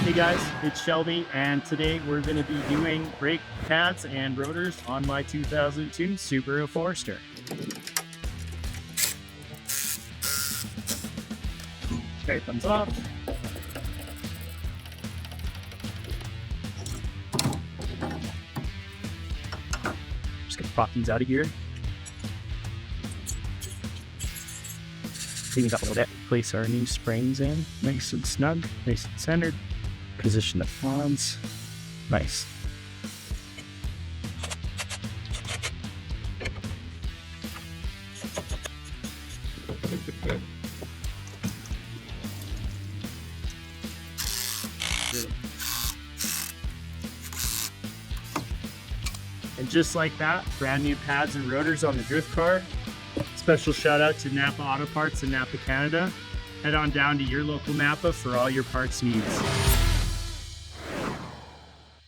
Hey guys, it's Shelby, and today we're going to be doing brake pads and rotors on my 2002 Subaru Forester. Okay, thumbs up. Just going to pop these out of here. Clean it up a little bit. Place our new springs in, nice and snug, nice and centered. Position the fronds. Nice. And just like that, brand new pads and rotors on the drift car. Special shout out to NAPA Auto Parts in NAPA, Canada. Head on down to your local NAPA for all your parts needs.